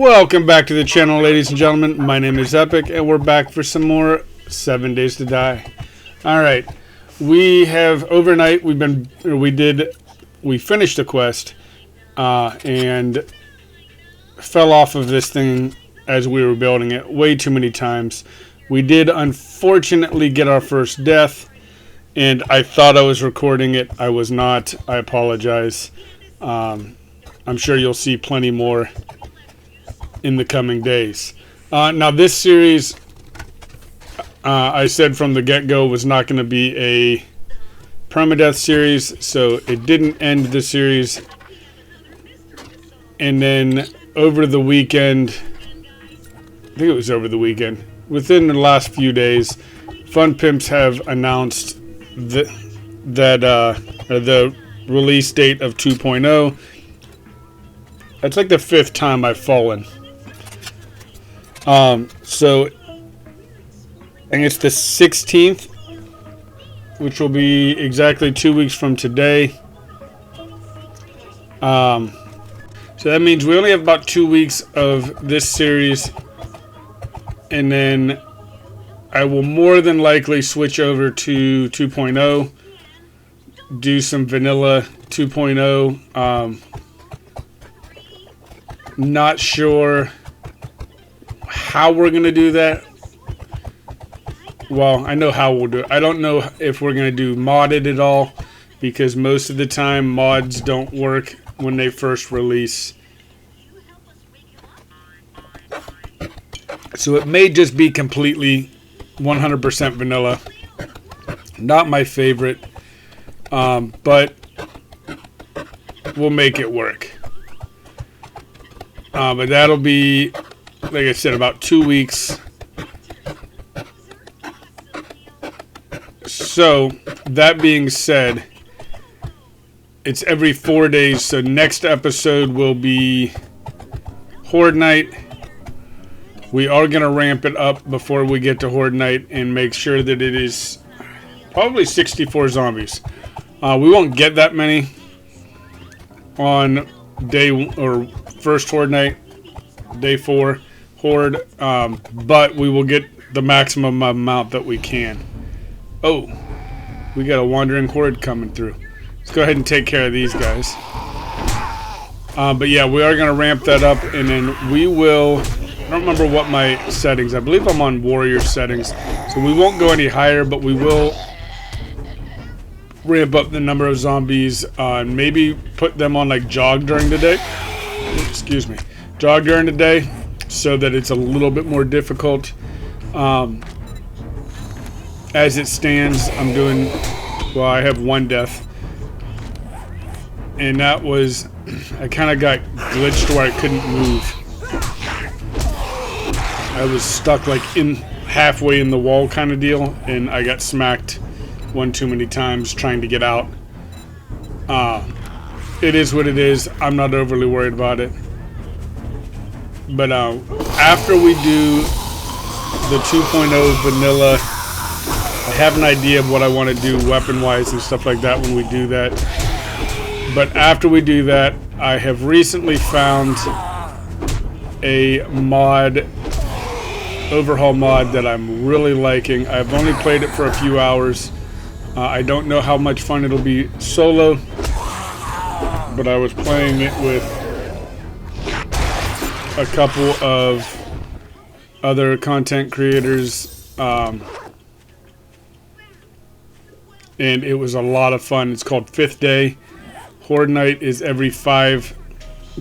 Welcome back to the channel, ladies and gentlemen. My name is Epic, and we're back for some more 7 Days to Die. Alright, we have overnight, we finished the quest, and fell off of this thing as we were building it way too many times. We did unfortunately get our first death, and I thought I was recording it. I was not. I apologize. I'm sure you'll see plenty more in the coming days. Now this series, I said from the get-go, was not going to be a permadeath series, so it didn't end the series. And then over the weekend, I think it was over the weekend, within the last few days, Fun Pimps have announced that the release date of 2.0. That's like the 5th time I've fallen. So, and it's the 16th, which will be exactly 2 weeks from today. So that means we only have about 2 weeks of this series, and then I will more than likely switch over to 2.0, do some vanilla 2.0. Not sure how we're going to do that. Well, I know how we'll do it. I don't know if we're going to do modded at all, because most of the time mods don't work when they first release. So it may just be completely 100% vanilla. Not my favorite, but we'll make it work. But that'll be, like I said, about 2 weeks. So, that being said, it's every 4 days. So next episode will be Horde Night. We are going to ramp it up before we get to Horde Night and make sure that it is probably 64 zombies. We won't get that many on day or first Horde Night, day 4 Horde, but we will get the maximum amount that we can. Oh, we got a wandering horde coming through. Let's go ahead and take care of these guys. But yeah, we are going to ramp that up, and then we will, I don't remember what my settings, I believe I'm on warrior settings, so we won't go any higher, but we will ramp up the number of zombies, and maybe put them on like jog during the day. Excuse me. Jog during the day, so that it's a little bit more difficult. As it stands, I'm doing, well, I have one death, and that was, I kind of got glitched where I couldn't move. I was stuck like in halfway in the wall kind of deal, and I got smacked one too many times trying to get out. It is what it is. I'm not overly worried about it. But after we do the 2.0 vanilla, I have an idea of what I want to do weapon-wise and stuff like that when we do that. But after we do that, I have recently found a mod, overhaul mod, that I'm really liking. I've only played it for a few hours. I don't know how much fun it'll be solo, but I was playing it with a couple of other content creators, and it was a lot of fun. It's called 5th Day. Horde Night is every 5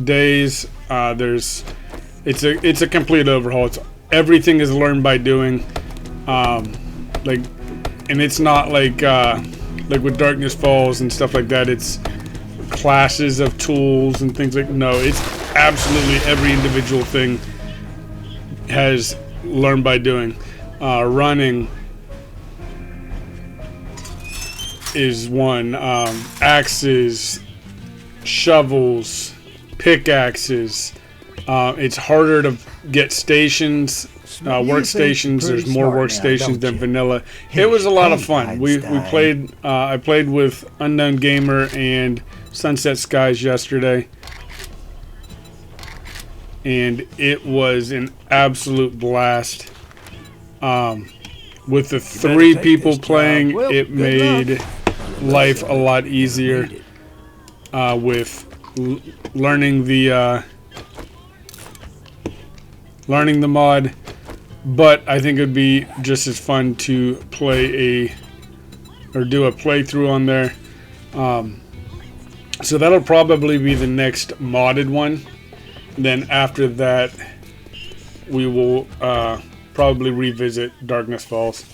days. It's a complete overhaul. Everything is learned by doing. And it's not like with Darkness Falls and stuff like that. It's classes of tools and things like. No, it's absolutely every individual thing has learned by doing. Running is one. Axes, shovels, pickaxes. It's harder to get stations, workstations. There's more workstations than vanilla. It was a lot of fun. We played. I played with Unknown Gamer and Sunset Skies yesterday. and it was an absolute blast. With the 3 people playing, it made life a lot easier with learning the mod. But I think it would be just as fun to play do a playthrough on there. So that'll probably be the next modded one. Then after that, we will probably revisit Darkness Falls.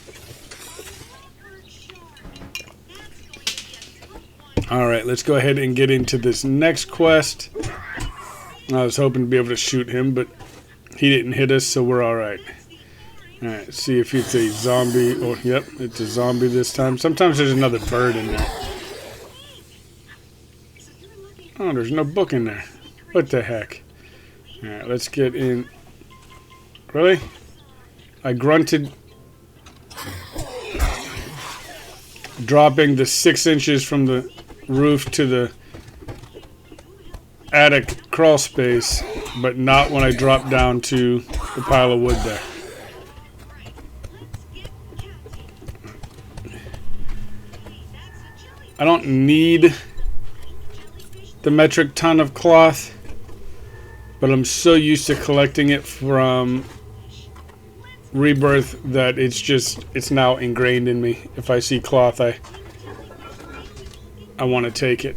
Alright, let's go ahead and get into this next quest. I was hoping to be able to shoot him, but he didn't hit us, so we're alright. Alright, see if it's a zombie. Oh, yep, it's a zombie this time. Sometimes there's another bird in there. Oh, there's no book in there. What the heck? Alright, let's get in. Really? I grunted. Dropping the 6 inches from the roof to the attic crawl space, but not when I dropped down to the pile of wood there. I don't need the metric ton of cloth, but I'm so used to collecting it from Rebirth that it's now ingrained in me. If I see cloth, I want to take it.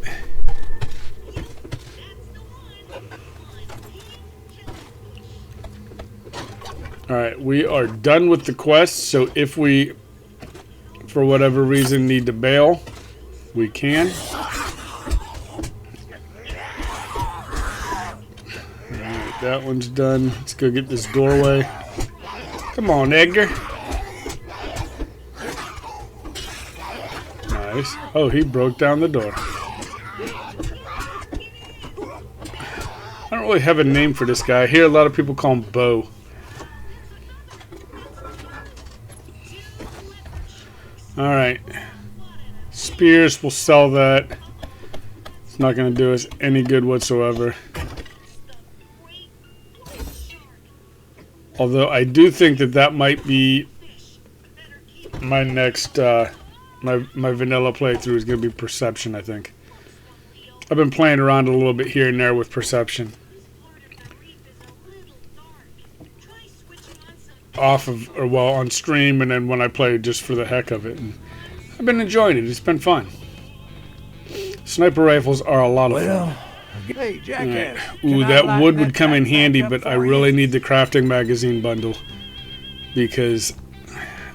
Alright, we are done with the quest, so if we, for whatever reason, need to bail, we can. Alright, that one's done. Let's go get this doorway. Come on, Edgar. Nice. Oh, he broke down the door. I don't really have a name for this guy. I hear a lot of people call him Bo. Alright. Spears, we'll sell that. It's not going to do us any good whatsoever. Although I do think that might be my next, my vanilla playthrough is going to be Perception, I think. I've been playing around a little bit here and there with Perception. On stream, and then when I play just for the heck of it. And I've been enjoying it. It's been fun. Sniper rifles are a lot of fun. Hey, jackass. Right. Ooh, that wood would come in handy, but I really need the crafting magazine bundle because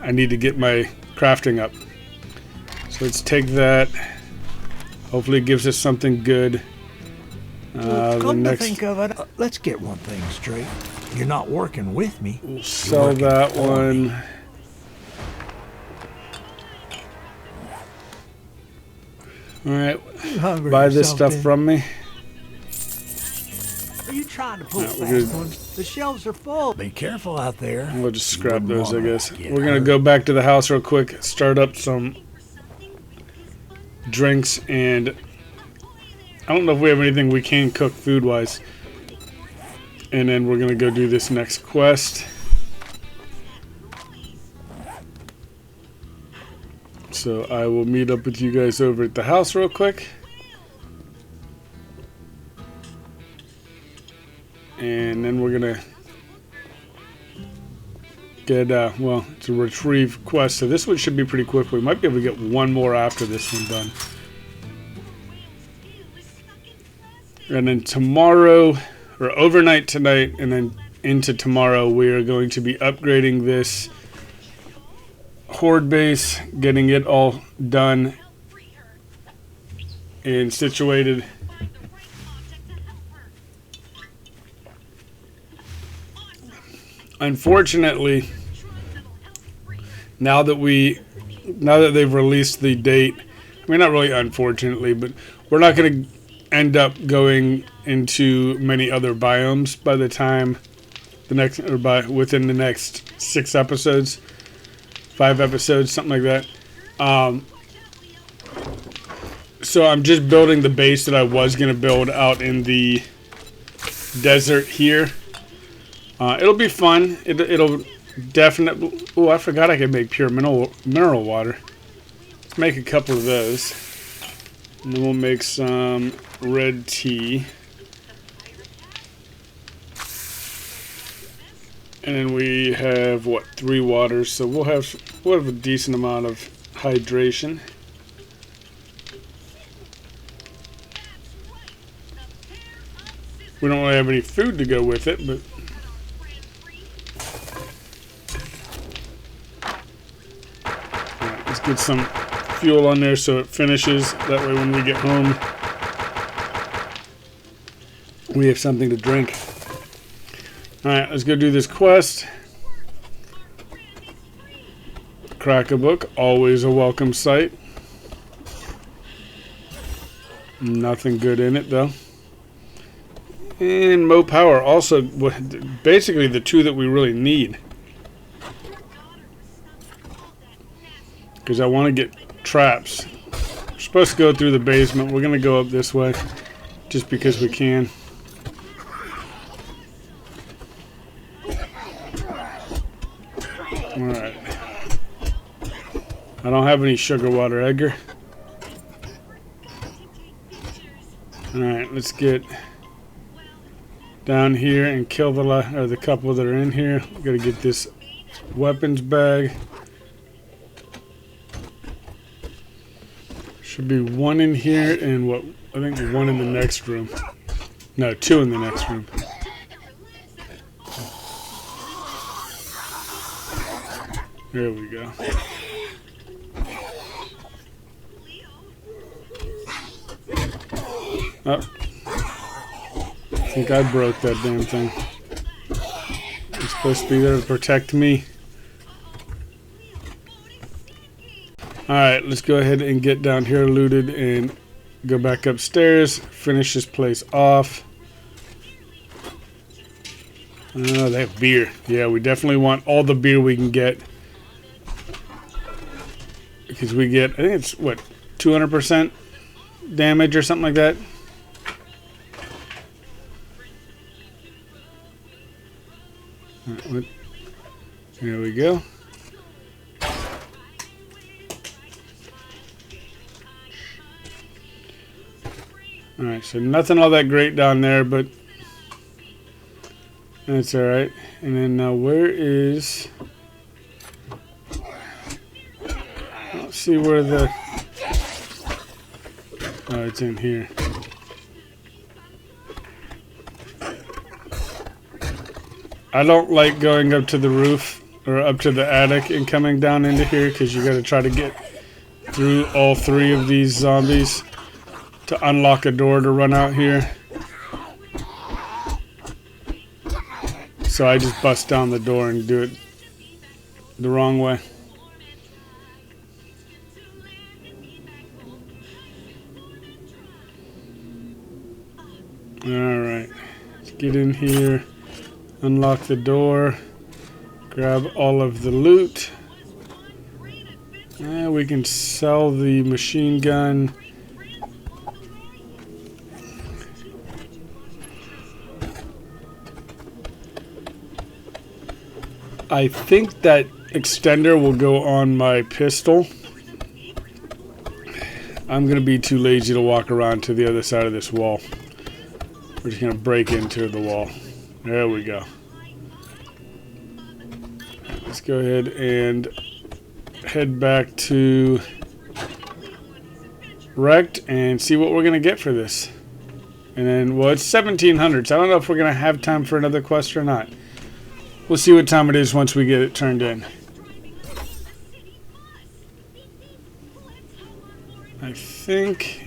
I need to get my crafting up. So let's take that. Hopefully it gives us something good. Come to think of it, let's get one thing straight. You're not working with me. We'll sell that one. Alright, buy this stuff from me. Are you trying to pull fast ones? The shelves are full. Be careful out there. We'll just scrap those, I guess. We're going to go back to the house real quick, start up some drinks, and I don't know if we have anything we can cook food-wise. And then we're going to go do this next quest. So I will meet up with you guys over at the house real quick. And then we're going to get, well, it's a retrieve quest. So this one should be pretty quick. We might be able to get one more after this one done. And then tomorrow, or overnight tonight, and then into tomorrow, we are going to be upgrading this horde base, getting it all done and situated. Unfortunately, now that they've released the date, I mean, not really unfortunately, but we're not going to end up going into many other biomes by the time within the next 6 episodes, 5 episodes, something like that. So I'm just building the base that I was going to build out in the desert here. It'll be fun. It'll definitely... Oh, I forgot I could make pure mineral water. Let's make a couple of those. And then we'll make some red tea. And then we have, what, 3 waters. So we'll have a decent amount of hydration. We don't really have any food to go with it, but... Alright, let's get some fuel on there so it finishes. That way when we get home, we have something to drink. Alright, let's go do this quest. Crack a book, always a welcome sight. Nothing good in it though. And Mo Power, also basically the 2 that we really need. Because I want to get traps. We're supposed to go through the basement. We're going to go up this way just because we can. Alright. I don't have any sugar water, Edgar. Alright, let's get down here and kill the couple that are in here. Gotta get this weapons bag. Should be 1 in here and what I think 1 in the next room. No, 2 in the next room. There we go. Oh. I think I broke that damn thing. It's supposed to be there to protect me. Alright, let's go ahead and get down here looted and go back upstairs. Finish this place off. Oh, they have beer. Yeah, we definitely want all the beer we can get. Because we get, I think it's, what, 200% damage or something like that? There we go. Alright, so nothing all that great down there, but that's alright. And then now where is... Let's see where the... Oh, it's in here. I don't like going up to the roof or up to the attic and coming down into here because you got to try to get through all 3 of these zombies to unlock a door to run out here. So I just bust down the door and do it the wrong way. Alright, let's get in here. Unlock the door, grab all of the loot. We can sell the machine gun. I think that extender will go on my pistol. I'm going to be too lazy to walk around to the other side of this wall. We're just going to break into the wall. There we go. Let's go ahead and head back to Wrecked and see what we're going to get for this. And then, well, it's 1700, so I don't know if we're going to have time for another quest or not. We'll see what time it is once we get it turned in. I think...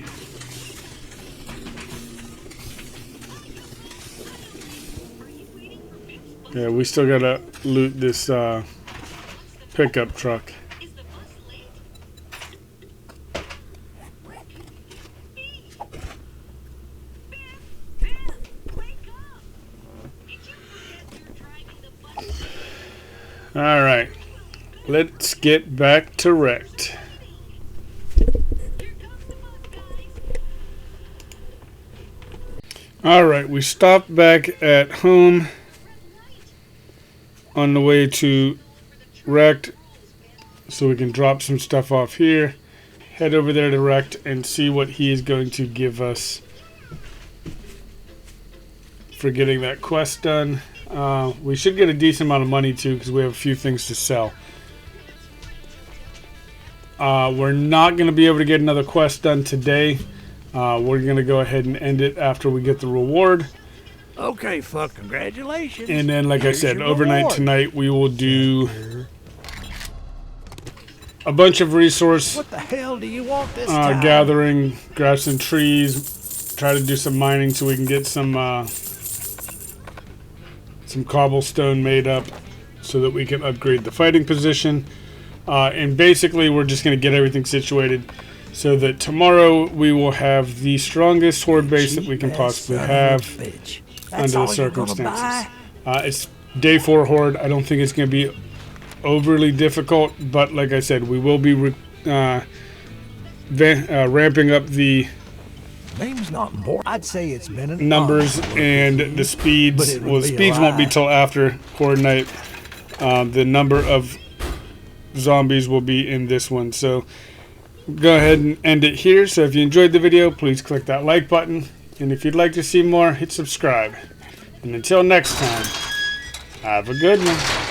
Yeah, we still gotta loot this pickup truck. Alright, let's get back to Wrecked. Alright, we stopped back at home. on the way to Wrecked so we can drop some stuff off here. Head over there to Wrecked and see what he is going to give us for getting that quest done. We should get a decent amount of money too because we have a few things to sell. We're not going to be able to get another quest done today. We're going to go ahead and end it after we get the reward. Okay, fuck, congratulations. And then, like Here's I said, your overnight reward. tonight we will do a bunch of resource What the hell do you want this time? gathering, grab some trees, try to do some mining so we can get some cobblestone made up so that we can upgrade the fighting position. And basically we're just going to get everything situated so that tomorrow we will have the strongest horde base that we can possibly have under the circumstances. It's day 4 horde. I don't think it's going to be overly difficult, but like I said, we will be ramping up the Name's not important. I'd say it's been an numbers honor. and the speeds. Well, the speeds won't be till after horde night. The number of zombies will be in this one. So go ahead and end it here. So if you enjoyed the video, please click that like button. And if you'd like to see more, hit subscribe. And until next time, have a good one.